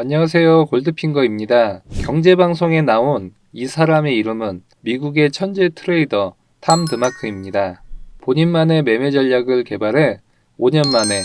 안녕하세요. 골드핑거입니다. 경제방송에 나온 이 사람의 이름은 미국의 천재 트레이더 탐 드마크입니다. 본인만의 매매 전략을 개발해 5년 만에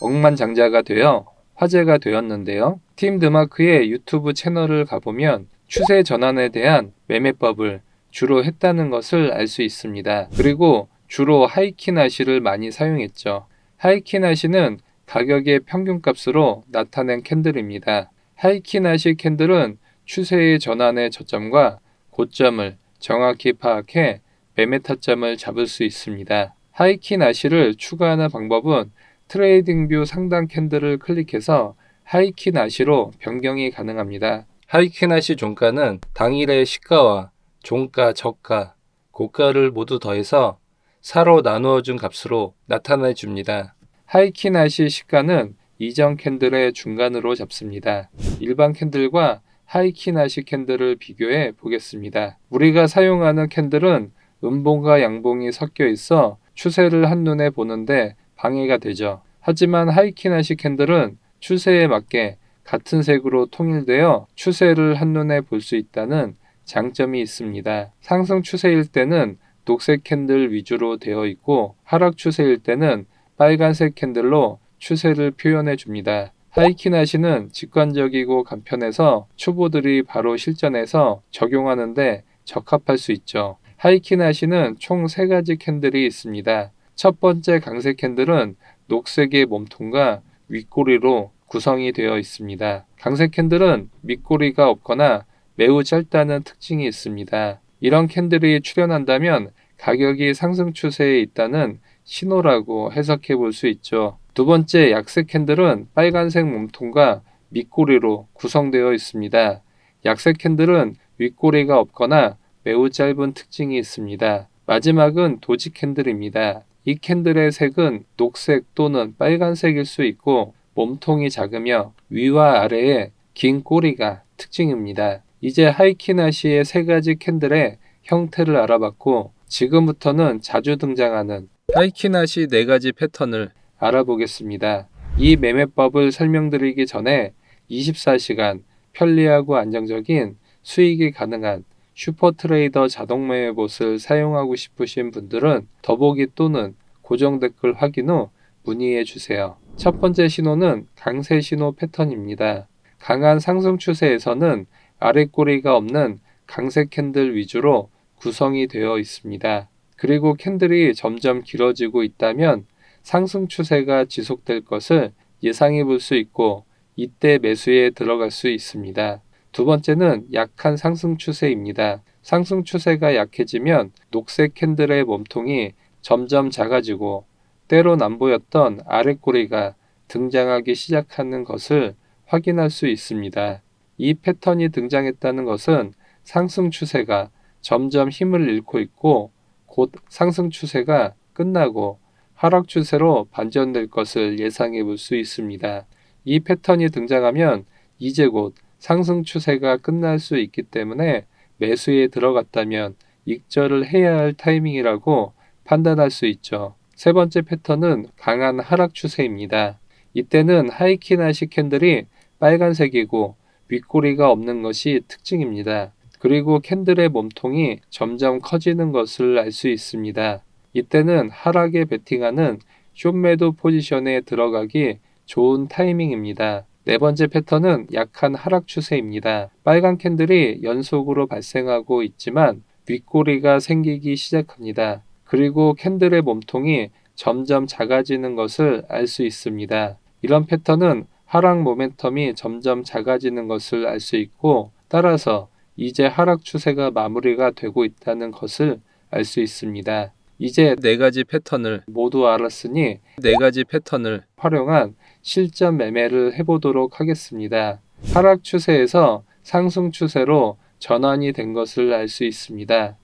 억만장자가 되어 화제가 되었는데요. 팀 드마크의 유튜브 채널을 가보면 추세 전환에 대한 매매법을 주로 했다는 것을 알 수 있습니다. 그리고 주로 하이키나시를 많이 사용했죠. 하이키나시는 가격의 평균값으로 나타낸 캔들입니다. 하이키나시 캔들은 추세의 전환의 저점과 고점을 정확히 파악해 매매 타점을 잡을 수 있습니다. 하이키나시를 추가하는 방법은 트레이딩뷰 상단 캔들을 클릭해서 하이키나시로 변경이 가능합니다. 하이키나시 종가는 당일의 시가와 종가, 저가, 고가를 모두 더해서 4로 나누어 준 값으로 나타내 줍니다. 하이키나시 시가는 이전 캔들의 중간으로 잡습니다. 일반 캔들과 하이키나시 캔들을 비교해 보겠습니다. 우리가 사용하는 캔들은 음봉과 양봉이 섞여 있어 추세를 한눈에 보는데 방해가 되죠. 하지만 하이키나시 캔들은 추세에 맞게 같은 색으로 통일되어 추세를 한눈에 볼 수 있다는 장점이 있습니다. 상승 추세일 때는 녹색 캔들 위주로 되어 있고 하락 추세일 때는 빨간색 캔들로 추세를 표현해 줍니다. 하이키나시는 직관적이고 간편해서 초보들이 바로 실전에서 적용하는데 적합할 수 있죠. 하이키나시는 총 3가지 캔들이 있습니다. 첫 번째 강색 캔들은 녹색의 몸통과 윗꼬리로 구성이 되어 있습니다. 강색 캔들은 밑꼬리가 없거나 매우 짧다는 특징이 있습니다. 이런 캔들이 출현한다면 가격이 상승 추세에 있다는 신호라고 해석해 볼 수 있죠. 두 번째 약색 캔들은 빨간색 몸통과 밑꼬리로 구성되어 있습니다. 약색 캔들은 윗꼬리가 없거나 매우 짧은 특징이 있습니다. 마지막은 도지 캔들입니다. 이 캔들의 색은 녹색 또는 빨간색일 수 있고 몸통이 작으며 위와 아래에 긴 꼬리가 특징입니다. 이제 하이키나시의 3가지 캔들의 형태를 알아봤고 지금부터는 자주 등장하는 하이키나시 4가지 패턴을 알아보겠습니다. 이 매매법을 설명드리기 전에 24시간 편리하고 안정적인 수익이 가능한 슈퍼트레이더 자동 매매봇을 사용하고 싶으신 분들은 더보기 또는 고정 댓글 확인 후 문의해 주세요. 첫 번째 신호는 강세 신호 패턴입니다. 강한 상승 추세에서는 아랫꼬리가 없는 강색 캔들 위주로 구성이 되어 있습니다. 그리고 캔들이 점점 길어지고 있다면 상승 추세가 지속될 것을 예상해 볼 수 있고 이때 매수에 들어갈 수 있습니다. 두 번째는 약한 상승 추세입니다. 상승 추세가 약해지면 녹색 캔들의 몸통이 점점 작아지고 때론 안 보였던 아랫꼬리가 등장하기 시작하는 것을 확인할 수 있습니다. 이 패턴이 등장했다는 것은 상승 추세가 점점 힘을 잃고 있고 곧 상승 추세가 끝나고 하락 추세로 반전될 것을 예상해 볼 수 있습니다. 이 패턴이 등장하면 이제 곧 상승 추세가 끝날 수 있기 때문에 매수에 들어갔다면 익절을 해야 할 타이밍이라고 판단할 수 있죠. 세 번째 패턴은 강한 하락 추세입니다. 이때는 하이키나시 캔들이 빨간색이고 윗꼬리가 없는 것이 특징입니다. 그리고 캔들의 몸통이 점점 커지는 것을 알 수 있습니다. 이때는 하락에 베팅하는 숏매도 포지션에 들어가기 좋은 타이밍입니다. 네 번째 패턴은 약한 하락 추세입니다. 빨간 캔들이 연속으로 발생하고 있지만 윗꼬리가 생기기 시작합니다. 그리고 캔들의 몸통이 점점 작아지는 것을 알 수 있습니다. 이런 패턴은 하락 모멘텀이 점점 작아지는 것을 알 수 있고 따라서 이제 하락 추세가 마무리가 되고 있다는 것을 알 수 있습니다. 이제 4가지 패턴을 모두 알았으니 4가지 패턴을 활용한 실전 매매를 해보도록 하겠습니다. 하락 추세에서 상승 추세로 전환이 된 것을 알 수 있습니다.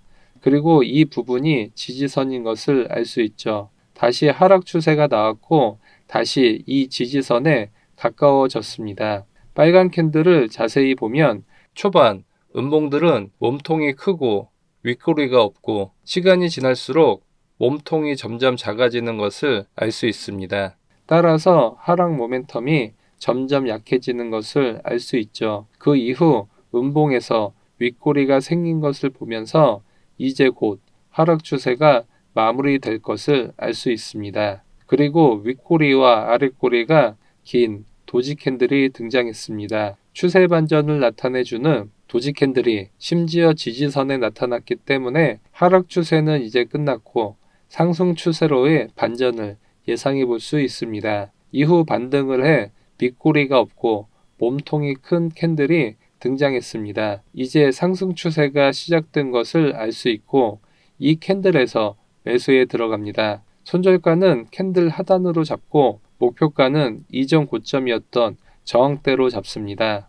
그리고 이 부분이 지지선인 것을 알 수 있죠. 다시 하락 추세가 나왔고 다시 이 지지선에 가까워졌습니다. 빨간 캔들을 자세히 보면 초반 음봉들은 몸통이 크고 윗꼬리가 없고 시간이 지날수록 몸통이 점점 작아지는 것을 알 수 있습니다. 따라서 하락 모멘텀이 점점 약해지는 것을 알 수 있죠. 그 이후 음봉에서 윗꼬리가 생긴 것을 보면서 이제 곧 하락 추세가 마무리될 것을 알 수 있습니다. 그리고 윗꼬리와 아랫꼬리가 긴 도지 캔들이 등장했습니다. 추세 반전을 나타내주는 도지 캔들이 심지어 지지선에 나타났기 때문에 하락 추세는 이제 끝났고 상승 추세로의 반전을 예상해 볼 수 있습니다. 이후 반등을 해 윗꼬리가 없고 몸통이 큰 캔들이 등장했습니다. 이제 상승 추세가 시작된 것을 알 수 있고 이 캔들에서 매수에 들어갑니다. 손절가는 캔들 하단으로 잡고 목표가는 이전 고점이었던 저항대로 잡습니다.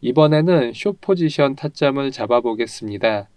이번에는 숏 포지션 타점을 잡아보겠습니다.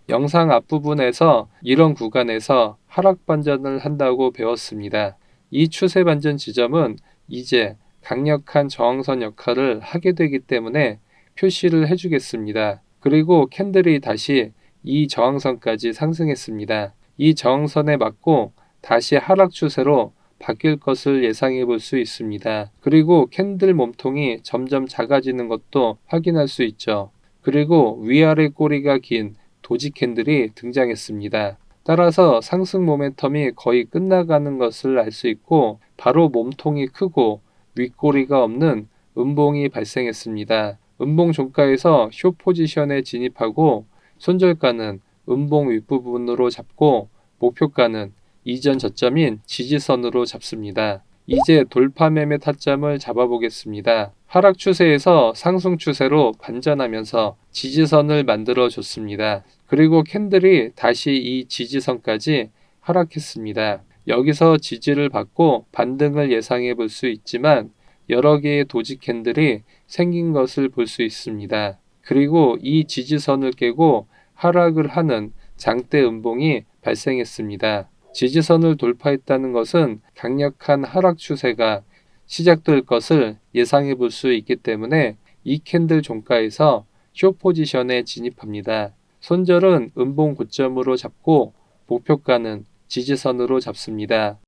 영상 앞부분에서 이런 구간에서 하락 반전을 한다고 배웠습니다. 이 추세 반전 지점은 이제 강력한 저항선 역할을 하게 되기 때문에 표시를 해주겠습니다. 그리고 캔들이 다시 이 저항선까지 상승했습니다. 이 저항선에 맞고 다시 하락 추세로 바뀔 것을 예상해 볼 수 있습니다. 그리고 캔들 몸통이 점점 작아지는 것도 확인할 수 있죠. 그리고 위아래 꼬리가 긴 도지 캔들이 등장했습니다. 따라서 상승 모멘텀이 거의 끝나가는 것을 알 수 있고 바로 몸통이 크고 윗꼬리가 없는 음봉이 발생했습니다. 음봉 종가에서 숏 포지션에 진입하고 손절가는 음봉 윗부분으로 잡고 목표가는 이전 저점인 지지선으로 잡습니다. 이제 돌파 매매 타점을 잡아보겠습니다. 하락 추세에서 상승 추세로 반전하면서 지지선을 만들어 줬습니다. 그리고 캔들이 다시 이 지지선까지 하락했습니다. 여기서 지지를 받고 반등을 예상해 볼 수 있지만 여러 개의 도지 캔들이 생긴 것을 볼 수 있습니다. 그리고 이 지지선을 깨고 하락을 하는 장대 음봉이 발생했습니다. 지지선을 돌파했다는 것은 강력한 하락 추세가 시작될 것을 예상해 볼 수 있기 때문에 이 캔들 종가에서 숏 포지션에 진입합니다. 손절은 음봉 고점으로 잡고 목표가는 지지선으로 잡습니다.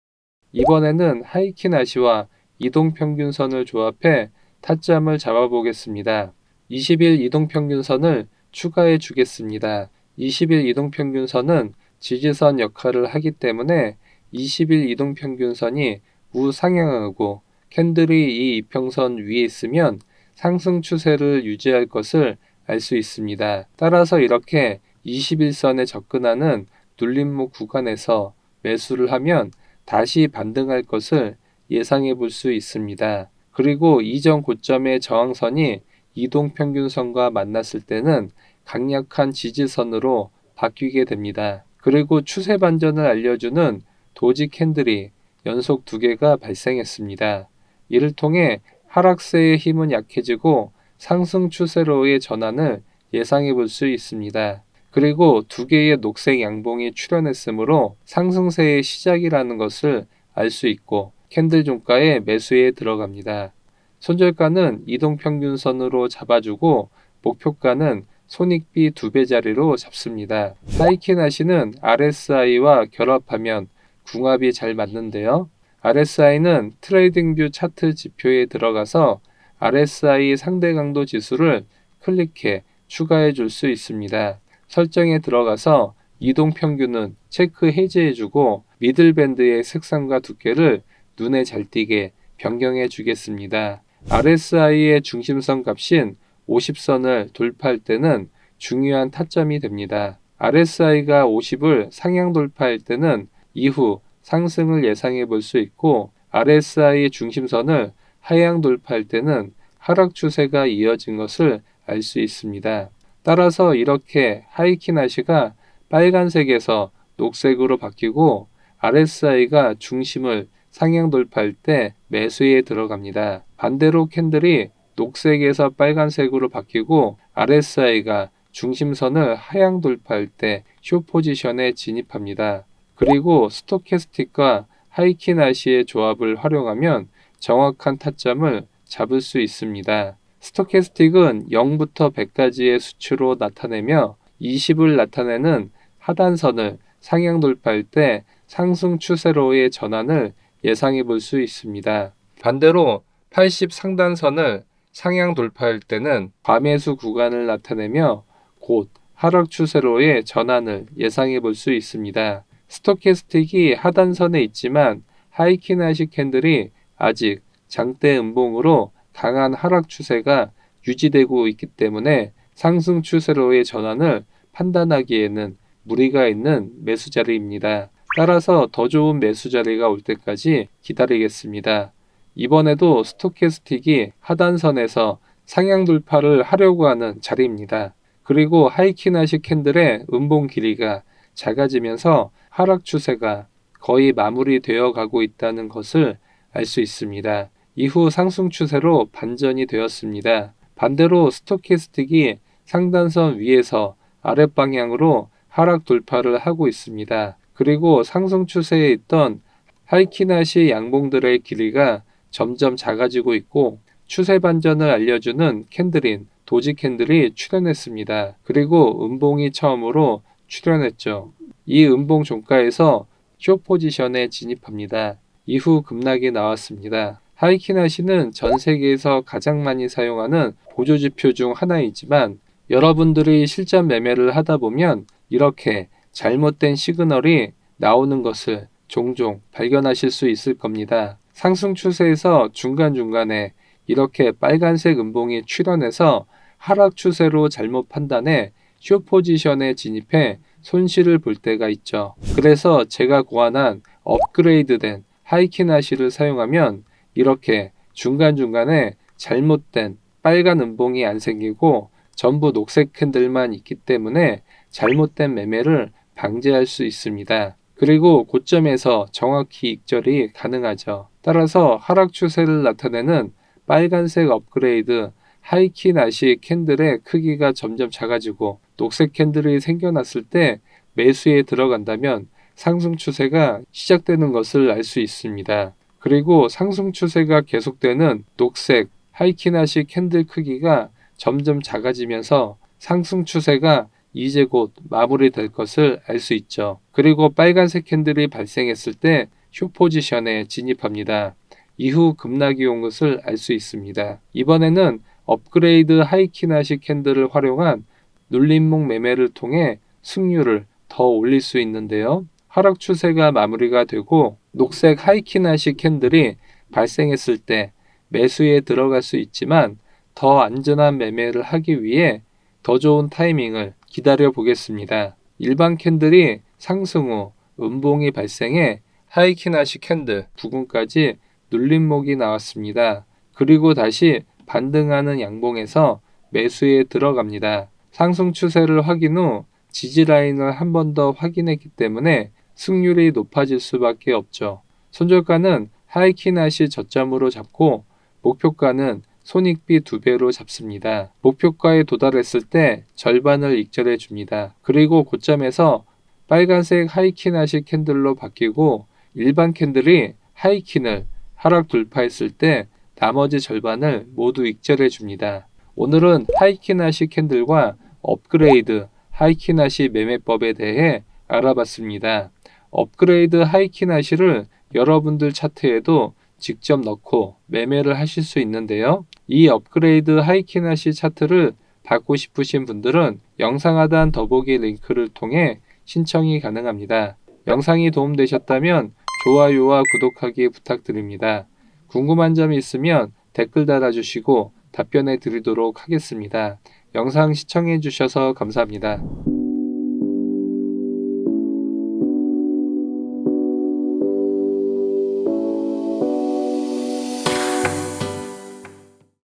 이번에는 하이킨 아시와 이동평균선을 조합해 타점을 잡아보겠습니다. 20일 이동평균선을 추가해 주겠습니다. 20일 이동평균선은 지지선 역할을 하기 때문에 20일 이동평균선이 우상향하고 캔들이 이 이평선 위에 있으면 상승 추세를 유지할 것을 알 수 있습니다. 따라서 이렇게 21선에 접근하는 눌림목 구간에서 매수를 하면 다시 반등할 것을 예상해 볼 수 있습니다. 그리고 이전 고점의 저항선이 이동평균선과 만났을 때는 강력한 지지선으로 바뀌게 됩니다. 그리고 추세 반전을 알려주는 도지 캔들이 연속 2개가 발생했습니다. 이를 통해 하락세의 힘은 약해지고 상승 추세로의 전환을 예상해 볼 수 있습니다. 그리고 2개의 녹색 양봉이 출현했으므로 상승세의 시작이라는 것을 알 수 있고 캔들 종가에 매수에 들어갑니다. 손절가는 이동평균선으로 잡아주고 목표가는 손익비 2배 자리로 잡습니다. 하이킨 아시는 RSI와 결합하면 궁합이 잘 맞는데요. RSI는 트레이딩뷰 차트 지표에 들어가서 RSI 상대 강도 지수를 클릭해 추가해 줄 수 있습니다. 설정에 들어가서 이동평균은 체크 해제해주고 미들밴드의 색상과 두께를 눈에 잘 띄게 변경해 주겠습니다. RSI의 중심선 값인 50선을 돌파할 때는 중요한 타점이 됩니다. RSI가 50을 상향 돌파할 때는 이후 상승을 예상해 볼 수 있고 RSI의 중심선을 하향 돌파할 때는 하락 추세가 이어진 것을 알 수 있습니다. 따라서 이렇게 하이킨 아시가 빨간색에서 녹색으로 바뀌고 RSI가 중심을 상향 돌파할 때 매수에 들어갑니다. 반대로 캔들이 녹색에서 빨간색으로 바뀌고 RSI가 중심선을 하향 돌파할 때 숏 포지션에 진입합니다. 그리고 스토캐스틱과 하이킨 아시의 조합을 활용하면 정확한 타점을 잡을 수 있습니다. 스토캐스틱은 0부터 100까지의 수치로 나타내며 20을 나타내는 하단선을 상향 돌파할 때 상승 추세로의 전환을 예상해 볼 수 있습니다. 반대로 80 상단선을 상향 돌파할 때는 과매수 구간을 나타내며 곧 하락 추세로의 전환을 예상해 볼 수 있습니다. 스토캐스틱이 하단선에 있지만 하이키나시 캔들이 아직 장대 음봉으로 강한 하락 추세가 유지되고 있기 때문에 상승 추세로의 전환을 판단하기에는 무리가 있는 매수 자리입니다. 따라서 더 좋은 매수 자리가 올 때까지 기다리겠습니다. 이번에도 스토캐스틱이 하단선에서 상향 돌파를 하려고 하는 자리입니다. 그리고 하이키나시 캔들의 음봉 길이가 작아지면서 하락 추세가 거의 마무리되어 가고 있다는 것을 알 수 있습니다. 이후 상승 추세로 반전이 되었습니다. 반대로 스토캐스틱이 상단선 위에서 아랫방향으로 하락 돌파를 하고 있습니다. 그리고 상승 추세에 있던 하이키나시 양봉들의 길이가 점점 작아지고 있고 추세 반전을 알려주는 캔들인 도지 캔들이 출현했습니다. 그리고 음봉이 처음으로 출현했죠. 이 음봉 종가에서 숏 포지션에 진입합니다. 이후 급락이 나왔습니다. 하이키나시는 전 세계에서 가장 많이 사용하는 보조지표 중 하나이지만 여러분들이 실전 매매를 하다 보면 이렇게 잘못된 시그널이 나오는 것을 종종 발견하실 수 있을 겁니다. 상승 추세에서 중간중간에 이렇게 빨간색 음봉이 출현해서 하락 추세로 잘못 판단해 숏 포지션에 진입해 손실을 볼 때가 있죠. 그래서 제가 고안한 업그레이드된 하이키나시를 사용하면 이렇게 중간중간에 잘못된 빨간 음봉이 안 생기고 전부 녹색 캔들만 있기 때문에 잘못된 매매를 방지할 수 있습니다. 그리고 고점에서 정확히 익절이 가능하죠. 따라서 하락 추세를 나타내는 빨간색 업그레이드 하이키나시 캔들의 크기가 점점 작아지고 녹색 캔들이 생겨났을 때 매수에 들어간다면 상승 추세가 시작되는 것을 알 수 있습니다. 그리고 상승 추세가 계속되는 녹색 하이키나시 캔들 크기가 점점 작아지면서 상승 추세가 이제 곧 마무리될 것을 알 수 있죠. 그리고 빨간색 캔들이 발생했을 때 숏 포지션에 진입합니다. 이후 급락이 온 것을 알 수 있습니다. 이번에는 업그레이드 하이키나시 캔들을 활용한 눌림목 매매를 통해 승률을 더 올릴 수 있는데요. 하락 추세가 마무리가 되고 녹색 하이키나시 캔들이 발생했을 때 매수에 들어갈 수 있지만 더 안전한 매매를 하기 위해 더 좋은 타이밍을 기다려 보겠습니다. 일반 캔들이 상승 후 음봉이 발생해 하이키나시 캔들 부근까지 눌림목이 나왔습니다. 그리고 다시 반등하는 양봉에서 매수에 들어갑니다. 상승 추세를 확인 후 지지라인을 한 번 더 확인했기 때문에 승률이 높아질 수밖에 없죠. 손절가는 하이키나시 저점으로 잡고 목표가는 손익비 2배로 잡습니다. 목표가에 도달했을 때 절반을 익절해 줍니다. 그리고 고점에서 빨간색 하이키나시 캔들로 바뀌고 일반 캔들이 하이킨을 하락 돌파했을 때 나머지 절반을 모두 익절해 줍니다. 오늘은 하이키나시 캔들과 업그레이드 하이키나시 매매법에 대해 알아봤습니다. 업그레이드 하이키나시를 여러분들 차트에도 직접 넣고 매매를 하실 수 있는데요. 이 업그레이드 하이키나시 차트를 받고 싶으신 분들은 영상 하단 더보기 링크를 통해 신청이 가능합니다. 영상이 도움되셨다면 좋아요와 구독하기 부탁드립니다. 궁금한 점이 있으면 댓글 달아주시고 답변해 드리도록 하겠습니다. 영상 시청해 주셔서 감사합니다.